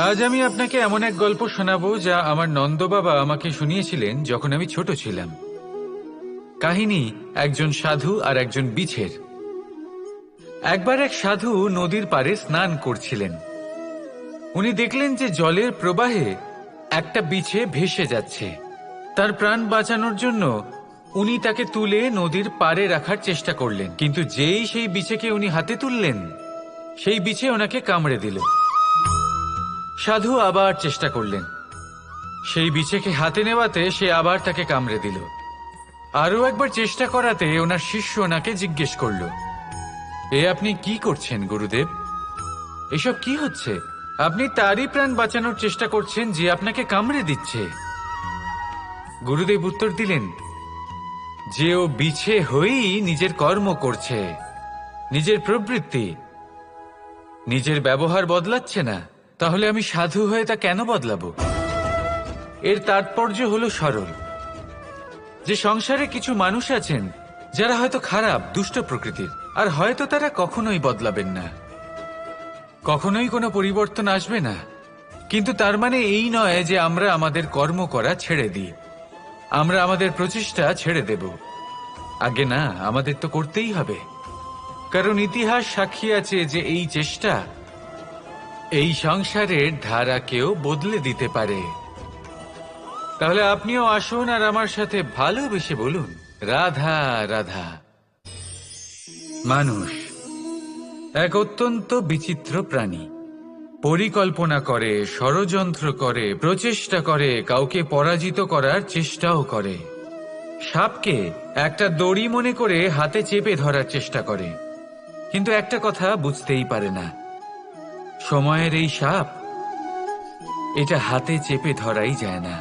আজ আমি আপনাকে এমন এক গল্প শোনাবো যা আমার নন্দ বাবা আমাকে শুনিয়েছিলেন যখন আমি ছোট ছিলাম। কাহিনী একজন সাধু আর একজন বিছের। একবার এক সাধু নদীর পাড়ে স্নান করছিলেন। উনি দেখলেন যে জলের প্রবাহে একটা বিছে ভেসে যাচ্ছে। তার প্রাণ বাঁচানোর জন্য উনি তাকে তুলে নদীর পাড়ে রাখার চেষ্টা করলেন, কিন্তু যেই সেই বিছেকে উনি হাতে তুললেন, সেই বিছে ওনাকে কামড়ে দিল। সাধু আবার চেষ্টা করলেন, সেই বিছেকে হাতে নেওয়াতে সে আবার তাকে কামড়ে দিল। আরও একবার চেষ্টা করাতে ওনার শিষ্য ওনাকে জিজ্ঞেস করল, এ আপনি কি করছেন গুরুদেব? এসব কি হচ্ছে? আপনি তারই প্রাণ বাঁচানোর চেষ্টা করছেন যে আপনাকে কামড়ে দিচ্ছে। গুরুদেব উত্তর দিলেন যে ও বিছে হয়েই নিজের কর্ম করছে, নিজের প্রবৃত্তি, নিজের ব্যবহার বদলাচ্ছে না। তাহলে আমি সাধু হয়ে তা কেন বদলাবো? এর তাৎপর্য হলো সরল, যে সংসারে কিছু মানুষ আছেন যারা হয়তো খারাপ, দুষ্ট প্রকৃতির, আর হয়তো তারা কখনোই বদলাবেন না, কখনোই কোনো পরিবর্তন আসবে না। কিন্তু তার মানে এই নয় যে আমরা আমাদের কর্ম করা ছেড়ে দিই, আমরা আমাদের প্রচেষ্টা ছেড়ে দেব। আগে না, আমাদের তো করতেই হবে, কারণ ইতিহাস সাক্ষী আছে যে এই চেষ্টা এই সংসারের ধারাকেও বদলে দিতে পারে। তাহলে আপনিও আসুন আর আমার সাথে ভালোবেসে বলুন, রাধা রাধা। মানুষ এক অত্যন্ত বিচিত্র প্রাণী। পরিকল্পনা করে, ষড়যন্ত্র করে, প্রচেষ্টা করে, কাউকে পরাজিত করার চেষ্টাও করে। সাপকে একটা দড়ি মনে করে হাতে চেপে ধরার চেষ্টা করে, কিন্তু একটা কথা বুঝতেই পারে না, সময়ের এই সাপ, এটা হাতে চেপে ধরাই যায় না।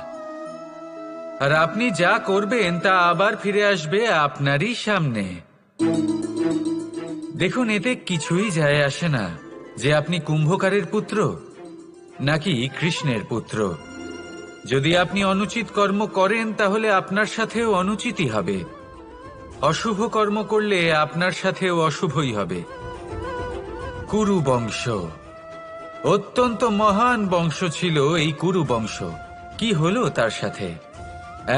আর আপনি যা করবেন তা আবার ফিরে আসবে আপনারই সামনে। দেখুন, এতে কিছুই যায় আসে না যে আপনি কুম্ভকারের পুত্র নাকি কৃষ্ণের পুত্র। যদি আপনি অনুচিত কর্ম করেন তাহলে আপনার সাথেও অনুচিতই হবে, অশুভ কর্ম করলে আপনার সাথেও অশুভই হবে। কুরু বংশ অত্যন্ত মহান বংশ ছিল। এই কুরু বংশ কি হলো তার সাথে?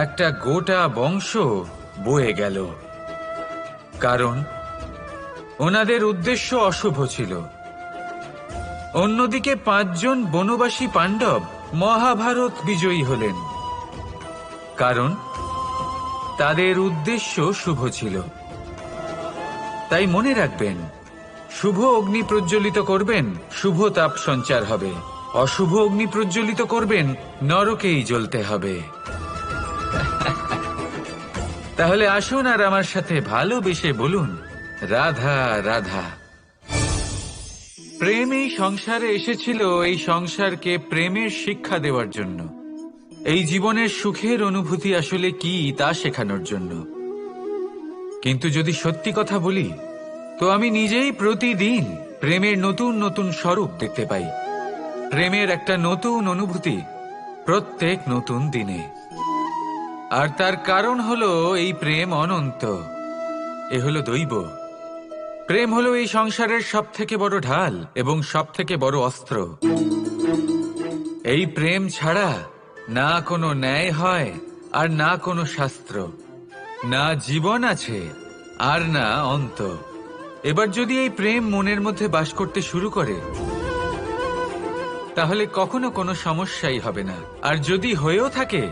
একটা গোটা বংশ বয়ে গেল, কারণ ওনাদের উদ্দেশ্য অশুভ ছিল। অন্যদিকে 5 জন বনবাসী পাণ্ডব মহাভারত বিজয়ী হলেন, কারণ তাদের উদ্দেশ্য শুভ ছিল। তাই মনে রাখবেন, শুভ অগ্নি প্রজ্বলিত করবেন, শুভ তাপ সঞ্চার হবে। অশুভ অগ্নি প্রজ্বলিত করবেন, নরকেই জ্বলতে হবে। তাহলে আসুন আর আমার সাথে ভালোবেসে বলুন, রাধা রাধা। প্রেম এই সংসারে এসেছিল এই সংসারকে প্রেমের শিক্ষা দেওয়ার জন্য, এই জীবনের সুখের অনুভূতি আসলে কি তা শেখানোর জন্য। কিন্তু যদি সত্যি কথা বলি, তো আমি নিজেই প্রতিদিন প্রেমের নতুন নতুন স্বরূপ দেখতে পাই, প্রেমের একটা নতুন অনুভূতি প্রত্যেক নতুন দিনে। আর তার কারণ হলো এই প্রেম অনন্ত, এ হলো দৈব। প্রেম হলো এই সংসারের সব থেকে বড় ঢাল এবং সব থেকে বড় অস্ত্র। এই প্রেম ছাড়া না কোনো ন্যায় হয় আর না কোনো শাস্ত্র, না জীবন আছে আর না অন্ত। এবার যদি এই প্রেম মনের মধ্যে বাস করতে শুরু করে, তাহলে কখনো কোনো সমস্যাই হবে না, আর যদি হয়েও থাকে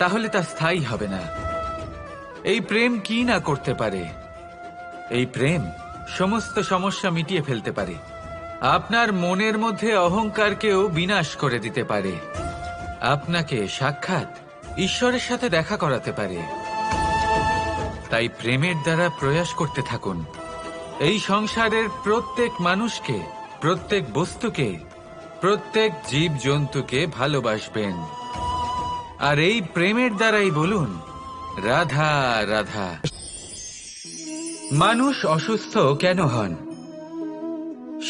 তাহলে তা স্থায়ী হবে না। এই প্রেম কি না করতে পারে? এই প্রেম সমস্ত সমস্যা মিটিয়ে ফেলতে পারে, আপনার মনের মধ্যে অহংকারকেও বিনাশ করে দিতে পারে, আপনাকে সাক্ষাৎ ঈশ্বরের সাথে দেখা করাতে পারে। তাই প্রেমের দ্বারা প্রয়াস করতে থাকুন, এই সংসারের প্রত্যেক মানুষকে, প্রত্যেক বস্তুকে, প্রত্যেক জীব জন্তুকে ভালোবাসবেন। আর এই প্রেমের দ্বারাই বলুন, রাধা রাধা। মানুষ অসুস্থ কেন হন?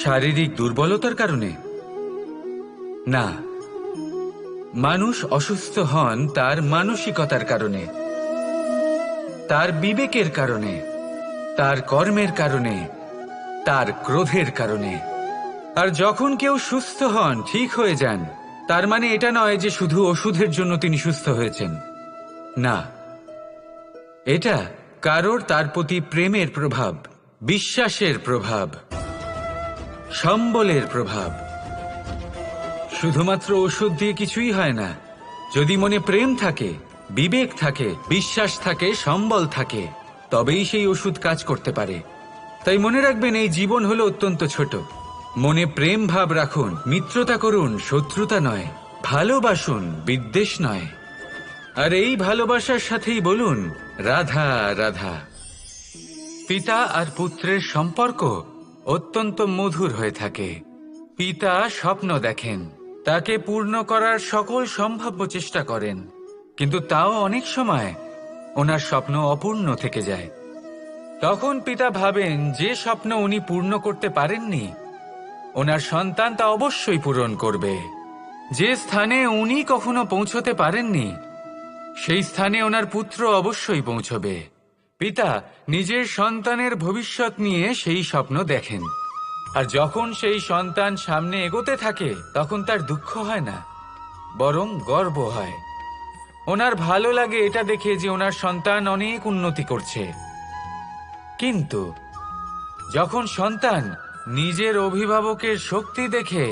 শারীরিক দুর্বলতার কারণে? না, মানুষ অসুস্থ হন তার মানসিকতার কারণে, তার বিবেকের কারণে, তার কর্মের কারণে, তার ক্রোধের কারণে। আর যখন কেউ সুস্থ হন, ঠিক হয়ে যান, তার মানে এটা নয় যে শুধু ওষুধের জন্য তিনি সুস্থ হয়েছেন। না, এটা কারোর তার প্রতি প্রেমের প্রভাব, বিশ্বাসের প্রভাব, সম্বলের প্রভাব। শুধুমাত্র ওষুধ দিয়ে কিছুই হয় না। যদি মনে প্রেম থাকে, বিবেক থাকে, বিশ্বাস থাকে, সম্বল থাকে, তবেই সেই ওষুধ কাজ করতে পারে। তাই মনে রাখবেন, এই জীবন হলো অত্যন্ত ছোট। মনে প্রেম ভাব রাখুন, মিত্রতা করুন, শত্রুতা নয়। ভালোবাসুন, বিদ্বেষ নয়। আর এই ভালোবাসার সাথেই বলুন রাধা রাধা। পিতা আর পুত্রের সম্পর্ক অত্যন্ত মধুর হয়ে থাকে। পিতা স্বপ্ন দেখেন, তাকে পূর্ণ করার সকল সম্ভাব্য চেষ্টা করেন, কিন্তু তাও অনেক সময় ওনার স্বপ্ন অপূর্ণ থেকে যায়। তখন পিতা ভাবেন যে স্বপ্ন উনি পূর্ণ করতে পারেননি, ওনার সন্তান তা অবশ্যই পূরণ করবে। যে স্থানে উনি কখনো পৌঁছতে পারেননি, সেই স্থানে ওনার পুত্র অবশ্যই পৌঁছবে। পিতা নিজের সন্তানের ভবিষ্যৎ নিয়ে সেই স্বপ্ন দেখেন, আর যখন সেই সন্তান সামনে এগোতে থাকে, তখন তার দুঃখ হয় না, বরং গর্ব হয়। ওনার ভালো লাগে এটা দেখে যে ওনার সন্তান অনেক উন্নতি করছে। কিন্তু যখন সন্তান নিজের অভিভাবকের শক্তি দেখে,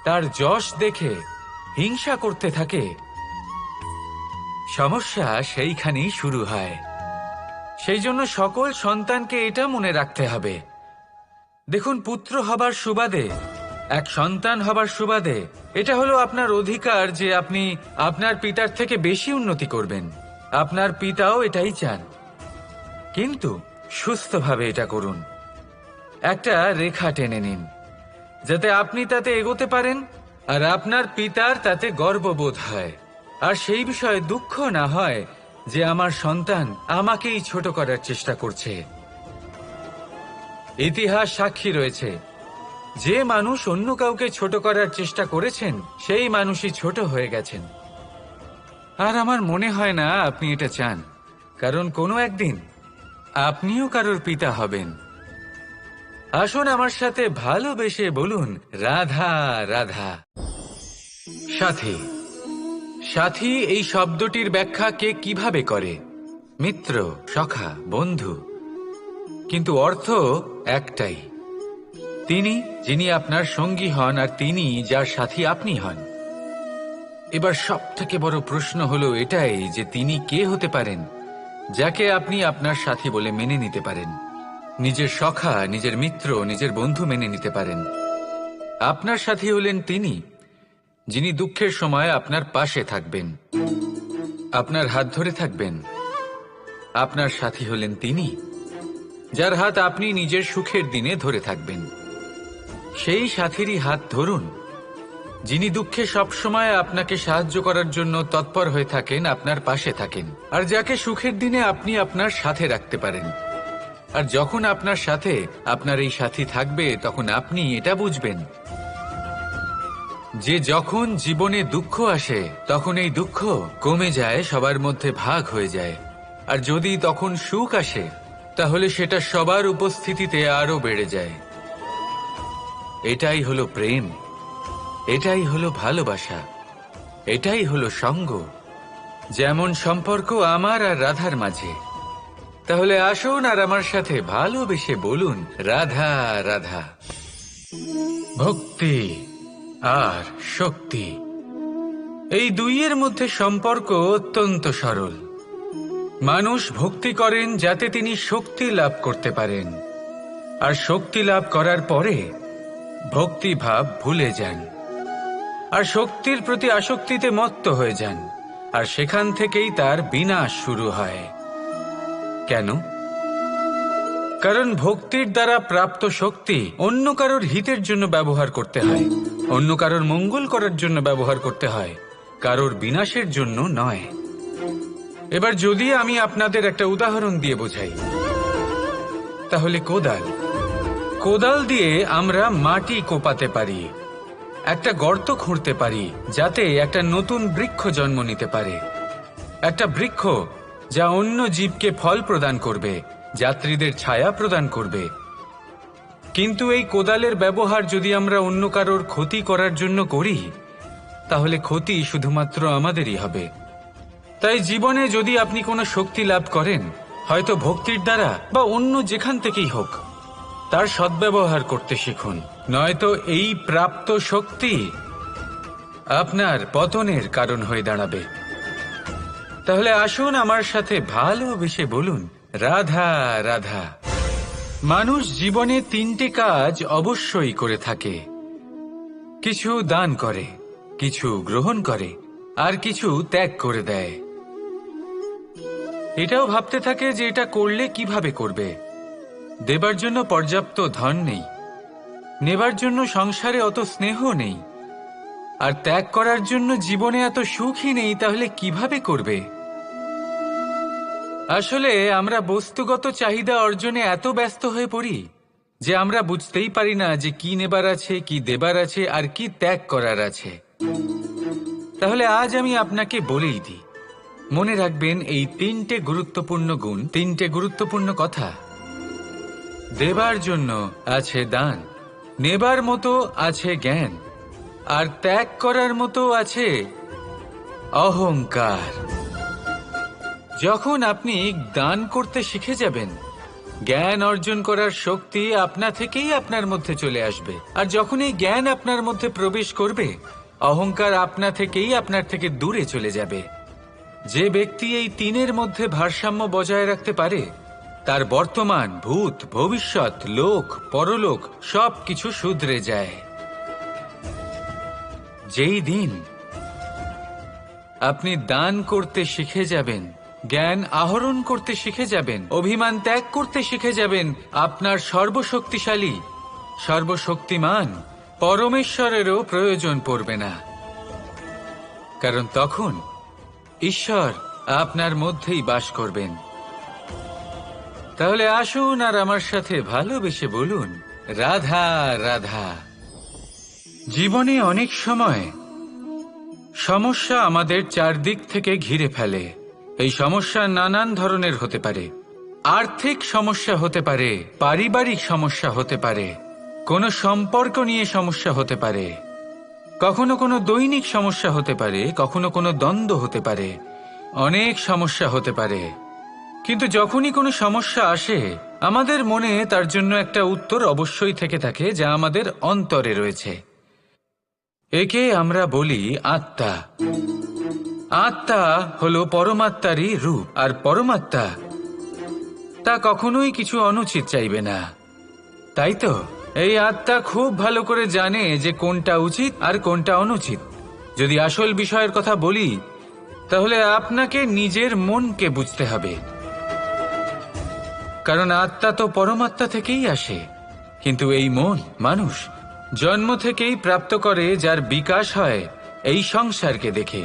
তার যশ দেখে হিংসা করতে থাকে, সমস্যা সেইখানেই শুরু হয়। সেই জন্য সকল সন্তানকে এটা মনে রাখতে হবে। দেখুন, পুত্র হবার সুবাদে, এক সন্তান হবার সুবাদে, এটা হলো আপনার অধিকার যে আপনি আপনার পিতার থেকে বেশি উন্নতি করবেন। আপনার পিতাও এটাই চান, কিন্তু সুস্থভাবে এটা করুন। একটা রেখা টেনে নিন, যাতে আপনি তাতে এগোতে পারেন আর আপনার পিতার তাতে গর্ববোধ হয়, আর সেই বিষয়ে দুঃখ না হয় যে আমার সন্তান আমাকেই ছোট করার চেষ্টা করছে। ইতিহাস সাক্ষী রয়েছে, যে মানুষ অন্য কাউকে ছোট করার চেষ্টা করেছেন, সেই মানুষই ছোট হয়ে গেছেন। আর আমার মনে হয় না আপনি এটা চান, কারণ কোনো একদিন আপনিও কারোর পিতা হবেন। আসুন আমার সাথে ভালোবেসে বলুন রাধা রাধা। সাথী। সাথী এই শব্দটির ব্যাখ্যা কে কিভাবে করে? মিত্র, সখা, বন্ধু। কিন্তু অর্থ একটাই, তিনি যিনি আপনার সঙ্গী হন আর তিনি যার সাথী আপনি হন। এবার সব থেকে বড় প্রশ্ন হলো এটাই যে তিনি কে হতে পারেন যাকে আপনি আপনার সাথী বলে মেনে নিতে পারেন, নিজের সখা, নিজের মিত্র, নিজের বন্ধু মেনে নিতে পারেন। আপনার সাথী হলেন তিনি যিনি দুঃখের সময় আপনার পাশে থাকবেন, আপনার হাত ধরে থাকবেন। আপনার সাথী হলেন তিনি যার হাত আপনি নিজের সুখের দিনে ধরে থাকবেন। সেই সাথীরই হাত ধরুন যিনি দুঃখে সবসময় আপনাকে সাহায্য করার জন্য তৎপর হয়ে থাকেন, আপনার পাশে থাকেন, আর যাকে সুখের দিনে আপনি আপনার সাথে রাখতে পারেন। আর যখন আপনার সাথে আপনার এই সাথী থাকবে, তখন আপনি এটা বুঝবেন যে যখন জীবনে দুঃখ আসে, তখন এই দুঃখ কমে যায়, সবার মধ্যে ভাগ হয়ে যায়। আর যদি তখন সুখ আসে, তাহলে সেটা সবার উপস্থিতিতে আরো বেড়ে যায়। এটাই হলো প্রেম, এটাই হলো ভালোবাসা, এটাই হলো সঙ্গ। যেমন সম্পর্ক আমার আর রাধার মাঝে। তাহলে আসুন আর আমার সাথে ভালোবেসে বলুন রাধা রাধা। ভক্তি আর শক্তি, এই দুইয়ের মধ্যে সম্পর্ক অত্যন্ত সরল। মানুষ ভক্তি করেন যাতে তিনি শক্তি লাভ করতে পারেন, আর শক্তি লাভ করার পরে ভক্তিভাব ভুলে যান, আর শক্তির প্রতি আসক্তিতে মত্ত হয়ে যান, আর সেখান থেকেই তার বিনাশ শুরু হয়। কেন? কারণ ভক্তির দ্বারা প্রাপ্ত শক্তি অন্য কারোর হিতের জন্য ব্যবহার করতে হয়, অন্য কারোর মঙ্গল করার জন্য ব্যবহার করতে হয়, কারোর বিনাশের জন্য নয়। এবার যদি আমি আপনাদের একটা উদাহরণ দিয়ে বোঝাই, তাহলে কোদাল দিয়ে আমরা মাটি কোপাতে পারি, একটা গর্ত খুঁড়তে পারি যাতে একটা নতুন বৃক্ষ জন্ম নিতে পারে, একটা বৃক্ষ যা অন্য জীবকে ফল প্রদান করবে, যাত্রীদের ছায়া প্রদান করবে। কিন্তু এই কোদালের ব্যবহার যদি আমরা অন্য কারোর ক্ষতি করার জন্য করি, তাহলে ক্ষতি শুধুমাত্র আমাদেরই হবে। তাই জীবনে যদি আপনি কোনো শক্তি লাভ করেন, হয়তো ভক্তির দ্বারা বা অন্য যেখান থেকেই হোক, তার সদ্ব্যবহার করতে শিখুন, নয়তো এই প্রাপ্ত শক্তি আপনার পতনের কারণ হয়ে দাঁড়াবে। তাহলে আসুন আমার সাথে ভালোবেসে বলুন, রাধা রাধা। মানুষ জীবনে 3টে কাজ অবশ্যই করে থাকে। কিছু দান করে, কিছু গ্রহণ করে, আর কিছু ত্যাগ করে দেয়। এটাও ভাবতে থাকে যে এটা করলে কিভাবে করবে। দেবার জন্য পর্যাপ্ত ধন নেই, নেবার জন্য সংসারে অত স্নেহ নেই, আর ত্যাগ করার জন্য জীবনে এত সুখই নেই, তাহলে কিভাবে করবে? আসলে আমরা বস্তুগত চাহিদা অর্জনে এত ব্যস্ত হয়ে পড়ি যে আমরা বুঝতেই পারি না যে কি নেবার আছে, কি দেবার আছে, আর কি ত্যাগ করার আছে। তাহলে আজ আমি আপনাকে বলেই দিই, মনে রাখবেন এই 3টে গুরুত্বপূর্ণ গুণ, 3টে গুরুত্বপূর্ণ কথা। দেবার জন্য আছে দান, নেবার মতো আছে জ্ঞান, আর ত্যাগ করার মতো আছে অহংকার। যখন আপনি দান করতে শিখে যাবেন, জ্ঞান অর্জন করার শক্তি আপনা থেকেই আপনার মধ্যে চলে আসবে। আর যখন এই জ্ঞান আপনার মধ্যে প্রবেশ করবে, অহংকার আপনা থেকেই আপনার থেকে দূরে চলে যাবে। যে ব্যক্তি এই 3-এর মধ্যে ভারসাম্য বজায় রাখতে পারে, তার বর্তমান, ভূত, ভবিষ্যৎ, লোক, পরলোক সবকিছু শুধরে যায়। যেই দিন আপনি দান করতে শিখে যাবেন, জ্ঞান আহরণ করতে শিখে যাবেন, অভিমান ত্যাগ করতে শিখে যাবেন, আপনার সর্বশক্তিশালী, সর্বশক্তিমান পরমেশ্বরেরও প্রয়োজন পড়বে না। কারণ তখন ঈশ্বর আপনার মধ্যেই বাস করবেন। তাহলে আসুন আর আমার সাথে ভালোবেসে বলুন, রাধা রাধা। জীবনে অনেক সময় সমস্যা আমাদের চারদিক থেকে ঘিরে ফেলে। এই সমস্যা নানান ধরনের হতে পারে। আর্থিক সমস্যা হতে পারে, পারিবারিক সমস্যা হতে পারে, কোনো সম্পর্ক নিয়ে সমস্যা হতে পারে, কখনো কোনো দৈনিক সমস্যা হতে পারে, কখনো কোনো দ্বন্দ্ব হতে পারে, অনেক সমস্যা হতে পারে। কিন্তু যখনই কোনো সমস্যা আসে, আমাদের মনে তার জন্য একটা উত্তর অবশ্যই থেকে থাকে, যা আমাদের অন্তরে রয়েছে। একে আমরা বলি আত্মা। আত্মা হলো পরমাত্মারই রূপ, আর পরমাত্মা তা কখনোই কিছু অনুচিত চাইবে না, তাই তো? এই আত্মা খুব ভালো করে জানে যে কোনটা উচিত আর কোনটা অনুচিত। যদি আসল বিষয়ের কথা বলি, তাহলে আপনাকে নিজের মনকে বুঝতে হবে। কারণ আত্মা তো পরমাত্মা থেকেই আসে, কিন্তু এই মন মানুষ জন্ম থেকেই প্রাপ্ত করে, যার বিকাশ হয় এই সংসারকে দেখে।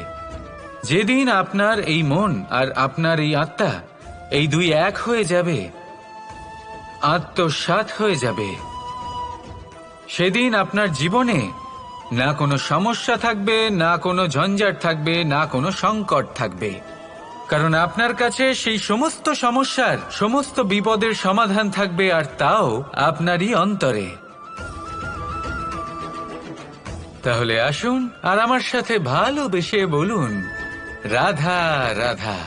যেদিন আপনার এই মন আর আপনার এই আত্মা, এই দুই এক হয়ে যাবে, আত্মসাৎ হয়ে যাবে, সেদিন আপনার জীবনে না কোনো সমস্যা থাকবে, না কোনো ঝঞ্ঝাট থাকবে, না কোনো সংকট থাকবে। কারণ আপনার কাছে সেই সমস্ত সমস্যার, সমস্ত বিপদের সমাধান থাকবে, আর তাও আপনারই অন্তরে। তাহলে আসুন আর আমার সাথে ভালোবেসে বলুন, রাধা রাধা।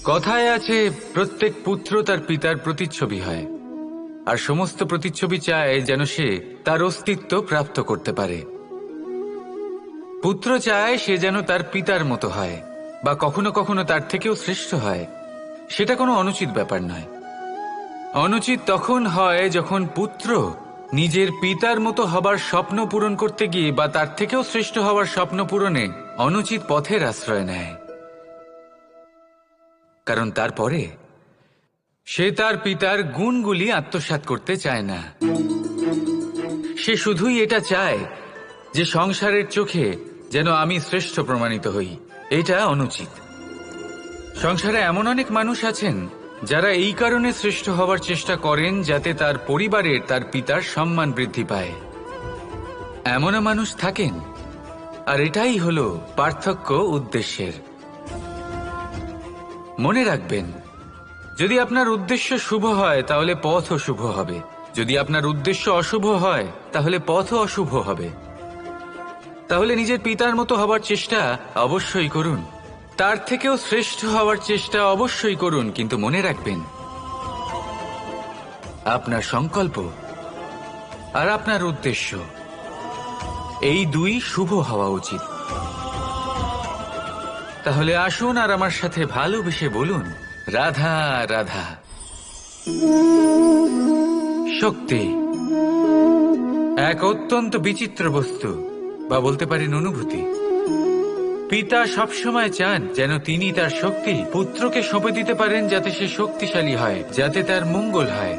কথায় আছে, প্রত্যেক পুত্র তার পিতার প্রতিচ্ছবি হয়, আর সমস্ত প্রতিচ্ছবি চায় যেন সে তার অস্তিত্ব প্রাপ্ত করতে পারে। পুত্র চায় সে যেন তার পিতার মতো হয়, বা কখনো কখনো তার থেকেও শ্রেষ্ঠ হয়। সেটা কোনো অনুচিত ব্যাপার নয়। অনুচিত তখন হয় যখন পুত্র নিজের পিতার মতো হবার স্বপ্ন পূরণ করতে গিয়ে, বা তার থেকেও শ্রেষ্ঠ হওয়ার স্বপ্ন পূরণে অনুচিত পথের আশ্রয় নেয়। কারণ তারপরে সে তার পিতার গুণগুলি আত্মসাৎ করতে চায় না। সে শুধুই এটা চায় যে সংসারের চোখে যেন আমি শ্রেষ্ঠ প্রমাণিত হই। এটা অনুচিত। সংসারে এমন অনেক মানুষ আছেন যারা এই কারণে শ্রেষ্ঠ হওয়ার চেষ্টা করেন যাতে তার পরিবারের, তার পিতার সম্মান বৃদ্ধি পায়। এমনও মানুষ থাকেন, আর এটাই হলো পার্থক্য উদ্দেশ্যের। মনে রাখবেন, যদি আপনার উদ্দেশ্য শুভ হয় তাহলে পথও শুভ হবে, যদি আপনার উদ্দেশ্য অশুভ হয় তাহলে পথও অশুভ হবে। তাহলে নিজের পিতার মতো হবার চেষ্টা অবশ্যই করুন, তার থেকেও শ্রেষ্ঠ হওয়ার চেষ্টা অবশ্যই করুন, কিন্তু মনে রাখবেন আপনার সংকল্প আর আপনার উদ্দেশ্য এই দুই শুভ হওয়া উচিত। তাহলে আসুন আর আমার সাথে ভালোবেসে বলুন, রাধা রাধা। শক্তি এক অত্যন্ত বিচিত্র বস্তু, বা বলতে পারেন অনুভূতি। পিতা সবসময় চান যেন তিনি তার শক্তি পুত্রকে সঁপে দিতে পারেন, যাতে সে শক্তিশালী হয়, যাতে তার মঙ্গল হয়।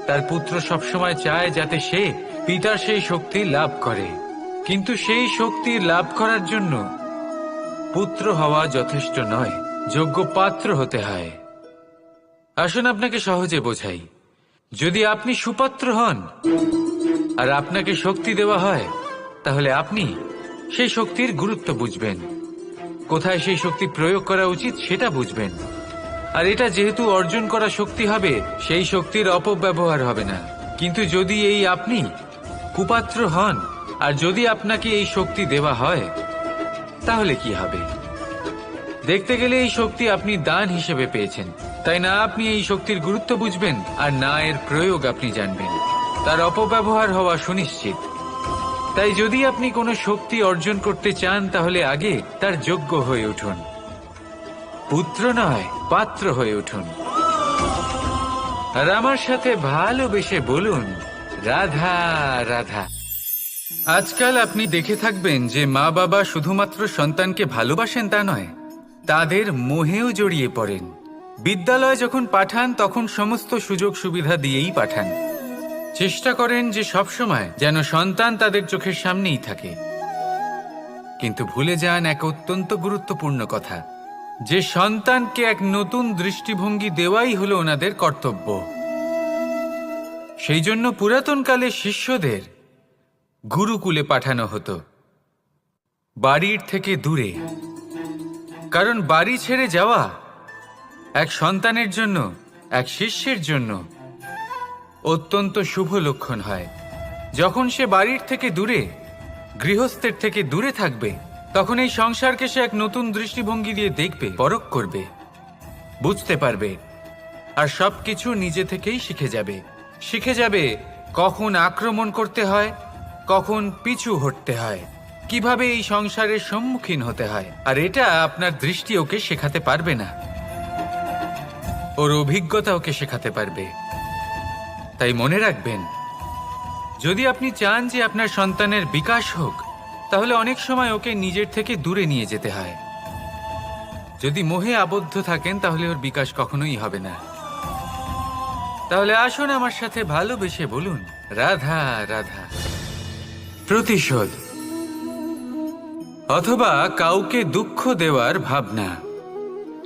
তার পুত্র সবসময় চায় যাতে সে পিতার সেই শক্তি লাভ করে, কিন্তু সেই শক্তি লাভ করার জন্য পুত্র হওয়া যথেষ্ট নয়, যোগ্য পাত্র হতে হয়। আসুন আপনাকে সহজে বোঝাই। যদি আপনি সুপাত্র হন আর আপনাকে শক্তি দেওয়া হয়, তাহলে আপনি সেই শক্তির গুরুত্ব বুঝবেন, কোথায় সেই শক্তি প্রয়োগ করা উচিত সেটা বুঝবেন। আর এটা যেহেতু অর্জন করা শক্তি হবে, সেই শক্তির অপব্যবহার হবে না। কিন্তু যদি এই আপনি কুপাত্র হন আর যদি আপনাকে এই শক্তি দেওয়া হয়, তাহলে কি হবে? দেখতে গেলে এই শক্তি আপনি দান হিসেবে পেয়েছেন, তাই না আপনি এই শক্তির গুরুত্ব বুঝবেন আর না এর প্রয়োগ আপনি জানবেন। তার অপব্যবহার হওয়া সুনিশ্চিত। তাই যদি আপনি কোনো শক্তি অর্জন করতে চান, তাহলে আগে তার যোগ্য হয়ে উঠুন, পুত্র নয় পাত্র হয়ে উঠুন। আর আমার সাথে ভালোবেসে বলুন, রাধা রাধা। আজকাল আপনি দেখে থাকবেন যে মা বাবা শুধুমাত্র সন্তানকে ভালোবাসেন তা নয়, তাদের মোহেও জড়িয়ে পড়েন। বিদ্যালয়ে যখন পাঠান তখন সমস্ত সুযোগ সুবিধা দিয়েই পাঠান, চেষ্টা করেন যে সবসময় যেন সন্তান তাদের চোখের সামনেই থাকে। কিন্তু ভুলে যান এক অত্যন্ত গুরুত্বপূর্ণ কথা, যে সন্তানকে এক নতুন দৃষ্টিভঙ্গি দেওয়াই হলো ওনাদের কর্তব্য। সেই জন্য পুরাতনকালে শিষ্যদের গুরুকুলে পাঠানো হতো, বাড়ির থেকে দূরে। কারণ বাড়ি ছেড়ে যাওয়া এক সন্তানের জন্য, এক শিষ্যের জন্য অত্যন্ত শুভ লক্ষণ হয়। যখন সে বাড়ির থেকে দূরে, গৃহস্থের থেকে দূরে থাকবে, তখন এই সংসারকে সে এক নতুন দৃষ্টিভঙ্গি দিয়ে দেখবে, পরখ করবে, বুঝতে পারবে, আর সবকিছু নিজে থেকেই শিখে যাবে কখন আক্রমণ করতে হয়, কখন পিছু হটতে হয়, কিভাবে এই সংসারের সম্মুখীন হতে হয়। আর এটা আপনার দৃষ্টি ওকে শেখাতে পারবে না, ওর অভিজ্ঞতা ওকে শেখাতে পারবে। তাই মনে রাখবেন, যদি আপনি চান যে আপনার সন্তানের বিকাশ হোক, তাহলে অনেক সময় ওকে নিজের থেকে দূরে নিয়ে যেতে হয়। যদি মোহে আবদ্ধ থাকেন তাহলে ওর বিকাশ কখনোই হবে না। তাহলে আসুন আমার সাথে ভালোবেসে বলুন, রাধা রাধা। প্রতিশোধ অথবা কাউকে দুঃখ দেওয়ার ভাবনা,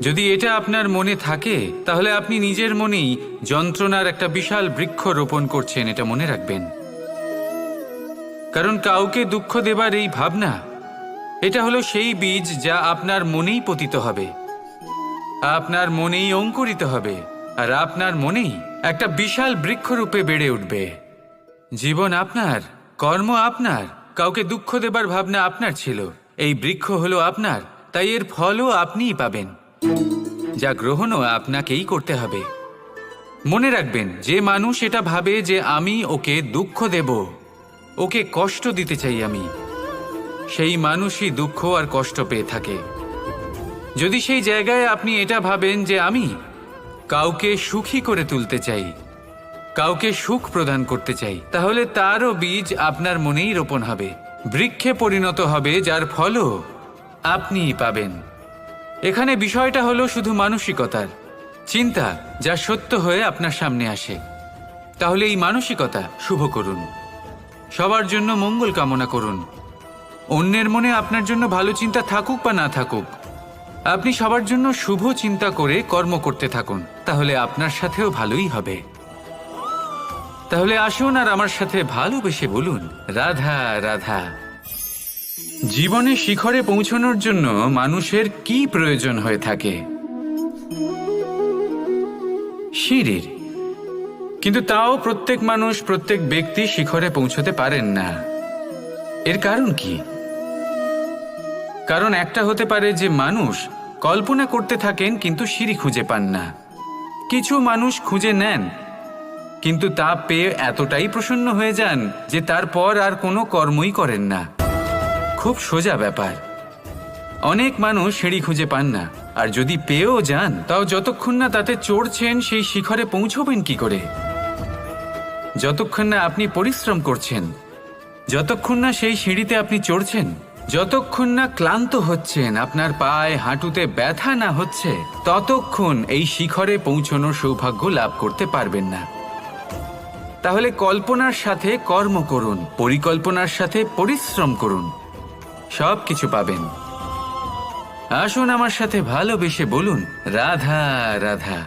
যদি এটা আপনার মনে থাকে, তাহলে আপনি নিজের মনেই যন্ত্রণার একটা বিশাল বৃক্ষ রোপণ করছেন, এটা মনে রাখবেন। কারণ কাউকে দুঃখ দেবার এই ভাবনা, এটা হলো সেই বীজ যা আপনার মনেই পতিত হবে, আপনার মনেই অঙ্কুরিত হবে, আর আপনার মনেই একটা বিশাল বৃক্ষরূপে বেড়ে উঠবে। জীবন আপনার, কর্ম আপনার, কাউকে দুঃখ দেবার ভাবনা আপনার ছিল, এই বৃক্ষ হলো আপনার, তাই এর ফলও আপনিই পাবেন, যা গ্রহণও আপনাকেই করতে হবে। মনে রাখবেন, যে মানুষ এটা ভাবে যে আমি ওকে দুঃখ দেব, ওকে কষ্ট দিতে চাই আমি, সেই মানুষই দুঃখ আর কষ্ট পেয়ে থাকে। যদি সেই জায়গায় আপনি এটা ভাবেন যে আমি কাউকে সুখী করে তুলতে চাই, কাউকে সুখ প্রদান করতে চাই, তাহলে তারও বীজ আপনার মনেই রোপণ হবে, বৃক্ষে পরিণত হবে, যার ফলও আপনিই পাবেন। এখানে বিষয়টা হলো শুধু মানসিকতার চিন্তা, যা সত্য হয়ে আপনার সামনে আসে। তাহলে এই মানসিকতা শুভ করুন, সবার জন্য মঙ্গল কামনা করুন। অন্যের মনে আপনার জন্য ভালো চিন্তা থাকুক বা না থাকুক, আপনি সবার জন্য শুভ চিন্তা করে কর্ম করতে থাকুন, তাহলে আপনার সাথেও ভালোই হবে। তাহলে আসুন আর আমার সাথে ভালোবেসে বলুন, রাধা রাধা। জীবনে শিখরে পৌঁছানোর জন্য মানুষের কি প্রয়োজন হয়ে থাকে? সিঁড়ির। কিন্তু তাও প্রত্যেক মানুষ, প্রত্যেক ব্যক্তি শিখরে পৌঁছতে পারেন না। এর কারণ কি? কারণ একটা হতে পারে যে মানুষ কল্পনা করতে থাকেন কিন্তু সিঁড়ি খুঁজে পান না। কিছু মানুষ খুঁজে নেন কিন্তু তা পেয়ে এতটাই প্রসন্ন হয়ে যান যে তারপর আর কোনো কর্মই করেন না। খুব সোজা ব্যাপার। অনেক মানুষ সিঁড়ি খুঁজে পান না, আর যদি পেয়েও যান তাও যতক্ষণ না তাতে চড়ছেন সেই শিখরে পৌঁছবেন কি করে? যতক্ষণ না আপনি পরিশ্রম করছেন, যতক্ষণ না সেই সিঁড়িতে আপনি চড়ছেন, যতক্ষণ না ক্লান্ত হচ্ছেন, আপনার পায়ে হাঁটুতে ব্যথা না হচ্ছে, ততক্ষণ এই শিখরে পৌঁছানোর সৌভাগ্য লাভ করতে পারবেন না। তাহলে কল্পনার সাথে কর্ম করুন, পরিকল্পনার সাথে পরিশ্রম করুন, সব কিছু পাবেন। আসুন আমার সাথে ভালোবেসে বলুন, রাধা রাধা।